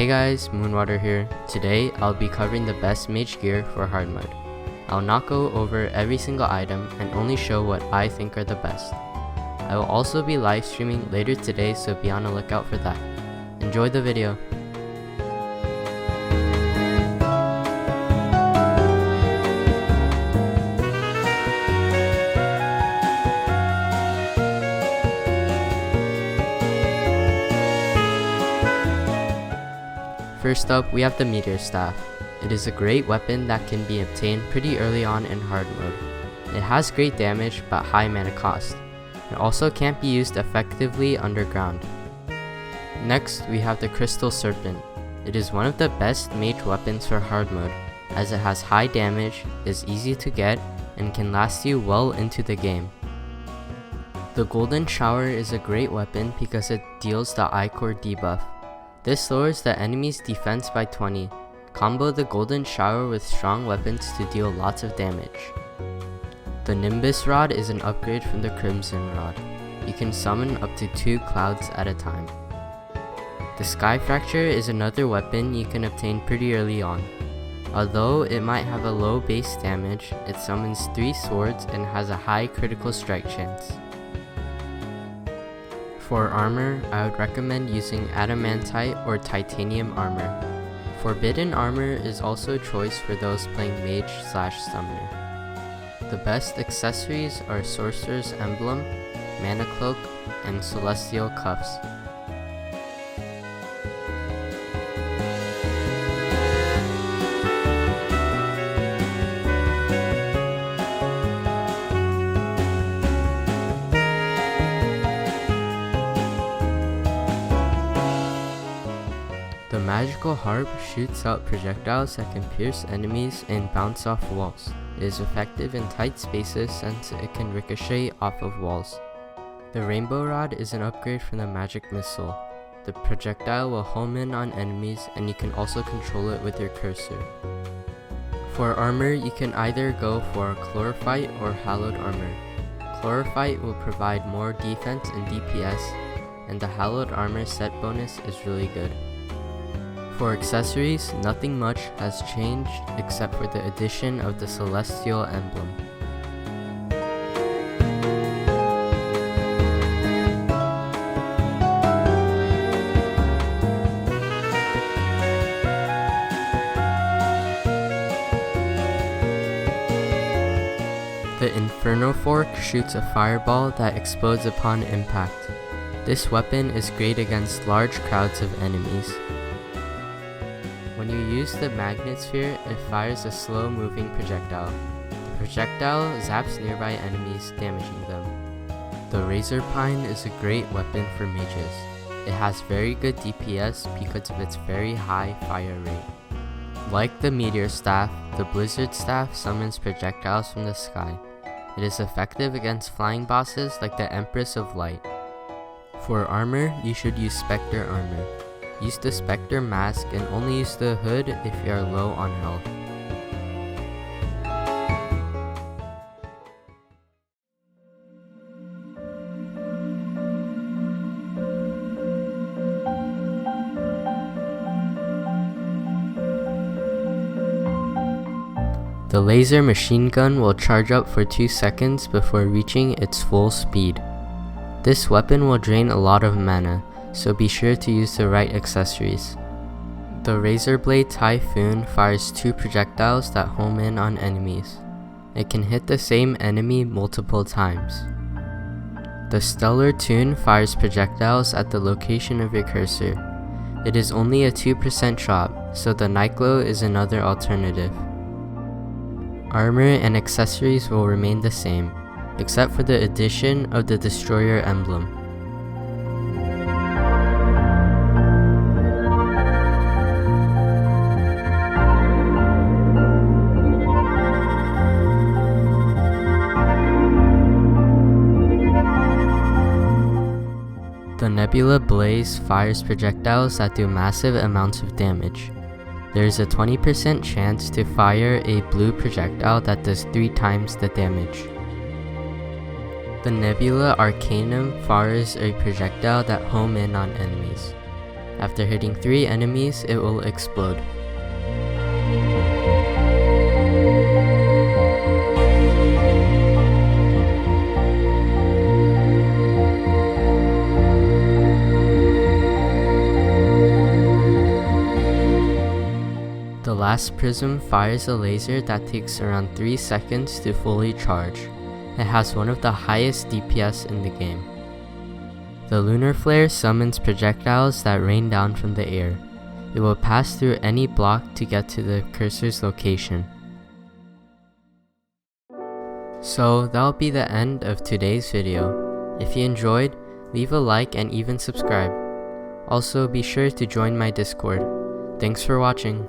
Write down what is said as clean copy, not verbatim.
Hey guys, Moonwater here. Today I'll be covering the best mage gear for hard mode. I'll not go over every single item and only show what I think are the best. I will also be live streaming later today, so be on the lookout for that. Enjoy the video. First up, we have the Meteor Staff. It is a great weapon that can be obtained pretty early on in hard mode. It has great damage but high mana cost. It also can't be used effectively underground. Next, we have the Crystal Serpent. It is one of the best mage weapons for hard mode, as it has high damage, is easy to get, and can last you well into the game. The Golden Shower is a great weapon because it deals the Ichor debuff. This lowers the enemy's defense by 20. Combo the Golden Shower with strong weapons to deal lots of damage. The Nimbus Rod is an upgrade from the Crimson Rod. You can summon up to 2 clouds at a time. The Sky Fracture is another weapon you can obtain pretty early on. Although it might have a low base damage, it summons 3 swords and has a high critical strike chance. For armor, I would recommend using Adamantite or Titanium armor. Forbidden armor is also a choice for those playing mage/summoner. The best accessories are Sorcerer's Emblem, Mana Cloak, and Celestial Cuffs. The Magical Harp shoots out projectiles that can pierce enemies and bounce off walls. It is effective in tight spaces since it can ricochet off of walls. The Rainbow Rod is an upgrade from the Magic Missile. The projectile will home in on enemies, and you can also control it with your cursor. For armor, you can either go for Chlorophyte or Hallowed Armor. Chlorophyte will provide more defense and DPS, and the Hallowed Armor set bonus is really good. For accessories, nothing much has changed except for the addition of the Celestial Emblem. The Inferno Fork shoots a fireball that explodes upon impact. This weapon is great against large crowds of enemies. When you use the Magnet Sphere, it fires a slow-moving projectile. The projectile zaps nearby enemies, damaging them. The Razor Pine is a great weapon for mages. It has very good DPS because of its very high fire rate. Like the Meteor Staff, the Blizzard Staff summons projectiles from the sky. It is effective against flying bosses like the Empress of Light. For armor, you should use Spectre Armor. Use the Spectre Mask and only use the hood if you are low on health. The Laser Machine Gun will charge up for 2 seconds before reaching its full speed. This weapon will drain a lot of mana, so be sure to use the right accessories. The Razor Blade Typhoon fires 2 projectiles that home in on enemies. It can hit the same enemy multiple times. The Stellar Tune fires projectiles at the location of your cursor. It is only a 2% drop, so the Nightglow is another alternative. Armor and accessories will remain the same, except for the addition of the Destroyer Emblem. The Nebula Blaze fires projectiles that do massive amounts of damage. There is a 20% chance to fire a blue projectile that does 3 times the damage. The Nebula Arcanum fires a projectile that home in on enemies. After hitting 3 enemies, it will explode. The last prism fires a laser that takes around 3 seconds to fully charge. It has one of the highest DPS in the game. The lunar flare summons projectiles that rain down from the air. It will pass through any block to get to the cursor's location. So that'll be the end of today's video. If you enjoyed, leave a like and even subscribe. Also be sure to join my Discord. Thanks for watching.